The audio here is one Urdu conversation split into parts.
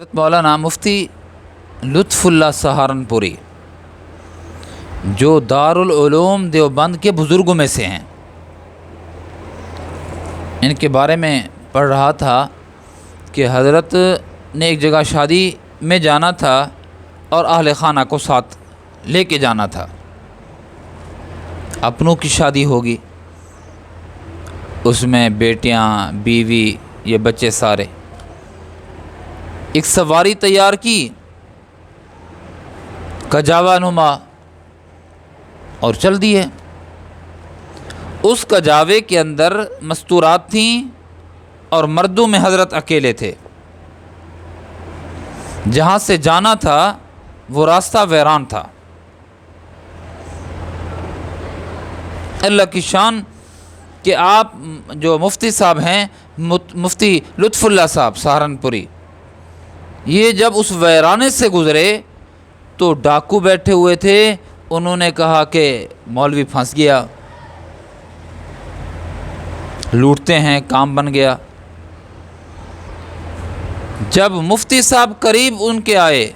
حضرت مولانا مفتی لطف اللہ سہارنپوری جو دارالعلوم دیوبند کے بزرگوں میں سے ہیں، ان کے بارے میں پڑھ رہا تھا کہ حضرت نے ایک جگہ شادی میں جانا تھا اور اہل خانہ کو ساتھ لے کے جانا تھا۔ اپنوں کی شادی ہوگی، اس میں بیٹیاں، بیوی، یہ بچے سارے، ایک سواری تیار کی کجاوا نما اور چل دیے۔ اس کجاوے کے اندر مستورات تھیں اور مردوں میں حضرت اکیلے تھے۔ جہاں سے جانا تھا وہ راستہ ویران تھا۔ اللہ کی شان کہ آپ جو مفتی صاحب ہیں، مفتی لطف اللہ صاحب سہارنپوری، یہ جب اس ویرانے سے گزرے تو ڈاکو بیٹھے ہوئے تھے۔ انہوں نے کہا کہ مولوی پھنس گیا، لوٹتے ہیں، کام بن گیا۔ جب مفتی صاحب قریب ان کے آئے،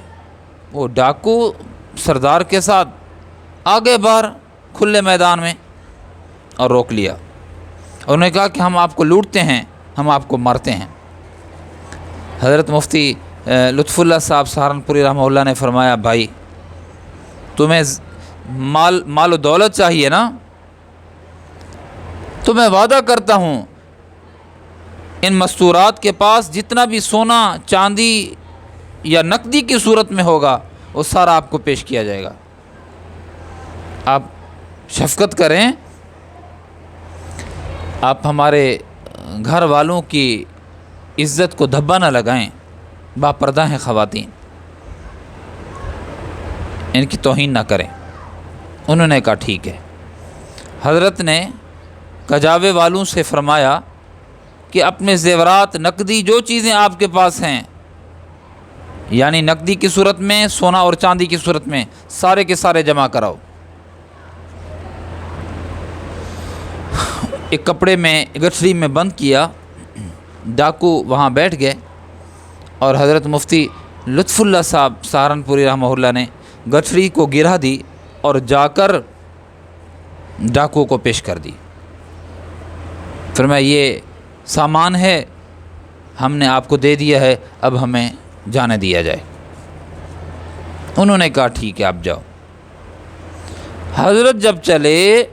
وہ ڈاکو سردار کے ساتھ آگے باہر کھلے میدان میں اور روک لیا۔ انہوں نے کہا کہ ہم آپ کو لوٹتے ہیں، ہم آپ کو مارتے ہیں۔ حضرت مفتی لطف اللہ صاحب سہارنپوری رحمہ اللہ نے فرمایا، بھائی تمہیں مال و دولت چاہیے نا، تو میں وعدہ کرتا ہوں ان مستورات کے پاس جتنا بھی سونا، چاندی یا نقدی کی صورت میں ہوگا وہ سارا آپ کو پیش کیا جائے گا۔ آپ شفقت کریں، آپ ہمارے گھر والوں کی عزت کو دھبا نہ لگائیں، باپردہ ہیں خواتین، ان کی توہین نہ کریں۔ انہوں نے کہا ٹھیک ہے۔ حضرت نے کجاوے والوں سے فرمایا کہ اپنے زیورات، نقدی جو چیزیں آپ کے پاس ہیں، یعنی نقدی کی صورت میں، سونا اور چاندی کی صورت میں، سارے کے سارے جمع کراؤ۔ ایک کپڑے میں، گٹھری میں بند کیا، ڈاکو وہاں بیٹھ گئے اور حضرت مفتی لطف اللہ صاحب سہارنپوری رحمہ اللہ نے گٹھری کو گرا دی اور جا کر ڈاکو کو پیش کر دی۔ فرمایا یہ سامان ہے، ہم نے آپ کو دے دیا ہے، اب ہمیں جانے دیا جائے۔ انہوں نے کہا ٹھیک ہے، آپ جاؤ۔ حضرت جب چلے،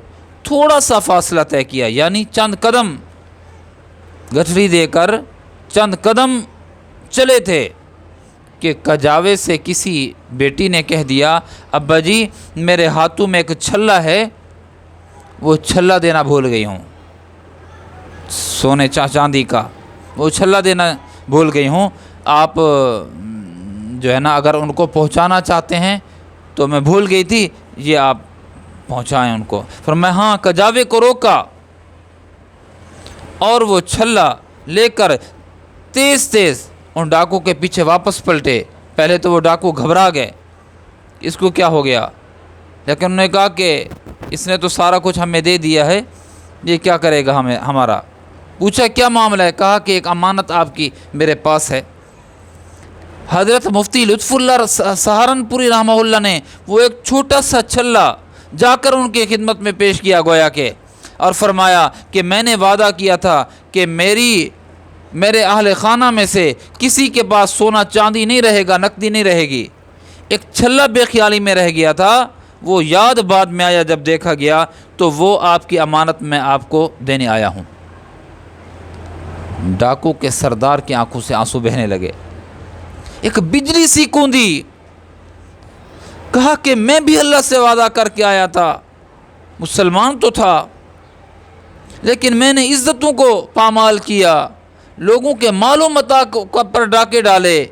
تھوڑا سا فاصلہ طے کیا، یعنی چند قدم، گٹھری دے کر چند قدم چلے تھے کہ کجاوے سے کسی بیٹی نے کہہ دیا، ابا جی میرے ہاتھوں میں ایک چھلا ہے، وہ چھلا دینا بھول گئی ہوں، سونے چاندی کا وہ چھلا دینا بھول گئی ہوں، آپ جو ہے نا اگر ان کو پہنچانا چاہتے ہیں تو میں بھول گئی تھی، یہ آپ پہنچائیں ان کو۔ فرمایا ہاں۔ کجاوے کو روکا اور وہ چھلا لے کر تیز تیز ان ڈاکو کے پیچھے واپس پلٹے۔ پہلے تو وہ ڈاکو گھبرا گئے، اس کو کیا ہو گیا، لیکن انہوں نے کہا کہ اس نے تو سارا کچھ ہمیں دے دیا ہے، یہ کیا کرے گا ہمارا۔ پوچھا کیا معاملہ ہے، کہا کہ ایک امانت آپ کی میرے پاس ہے۔ حضرت مفتی لطف اللہ سہارنپوری رحمہ اللہ نے وہ ایک چھوٹا سا چھلا جا کر ان کی خدمت میں پیش کیا گویا کہ، اور فرمایا کہ میں نے وعدہ کیا تھا کہ میرے اہل خانہ میں سے کسی کے پاس سونا چاندی نہیں رہے گا، نقدی نہیں رہے گی۔ ایک چھلا بے خیالی میں رہ گیا تھا، وہ یاد بعد میں آیا، جب دیکھا گیا تو وہ آپ کی امانت میں آپ کو دینے آیا ہوں۔ ڈاکو کے سردار کی آنکھوں سے آنسو بہنے لگے، ایک بجلی سی کوندی، کہا کہ میں بھی اللہ سے وعدہ کر کے آیا تھا، مسلمان تو تھا، لیکن میں نے عزتوں کو پامال کیا، لوگوں کے مال و متاع پر ڈاکے ڈالے،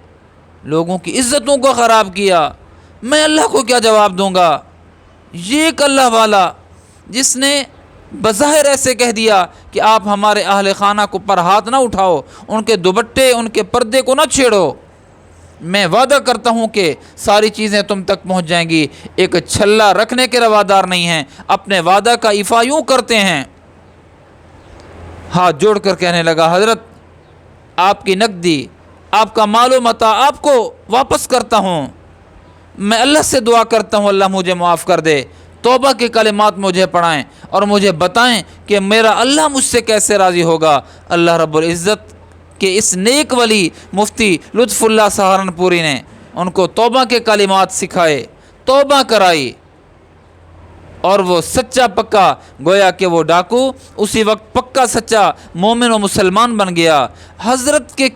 لوگوں کی عزتوں کو خراب کیا، میں اللہ کو کیا جواب دوں گا۔ یہ ایک اللہ والا جس نے بظاہر ایسے کہہ دیا کہ آپ ہمارے اہل خانہ کو پر ہاتھ نہ اٹھاؤ، ان کے دوپٹے، ان کے پردے کو نہ چھیڑو، میں وعدہ کرتا ہوں کہ ساری چیزیں تم تک پہنچ جائیں گی۔ ایک چھلا رکھنے کے روادار نہیں ہیں، اپنے وعدہ کا ایفا یوں کرتے ہیں۔ ہاتھ جوڑ کر کہنے لگا، حضرت آپ کی نقدی، آپ کا مال و متاع آپ کو واپس کرتا ہوں۔ میں اللہ سے دعا کرتا ہوں اللہ مجھے معاف کر دے۔ توبہ کے کلمات مجھے پڑھائیں اور مجھے بتائیں کہ میرا اللہ مجھ سے کیسے راضی ہوگا۔ اللہ رب العزت کے اس نیک ولی مفتی لطف اللہ سہارنپوری نے ان کو توبہ کے کلمات سکھائے، توبہ کرائی، اور وہ سچا پکا، گویا کہ وہ ڈاکو اسی وقت پکا سچا مومن و مسلمان بن گیا۔ حضرت کے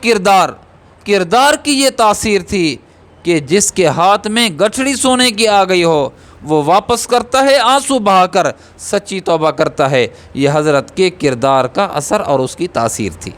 کردار کی یہ تاثیر تھی کہ جس کے ہاتھ میں گٹھڑی سونے کی آ گئی ہو وہ واپس کرتا ہے آنسو بہا کر، سچی توبہ کرتا ہے۔ یہ حضرت کے کردار کا اثر اور اس کی تاثیر تھی۔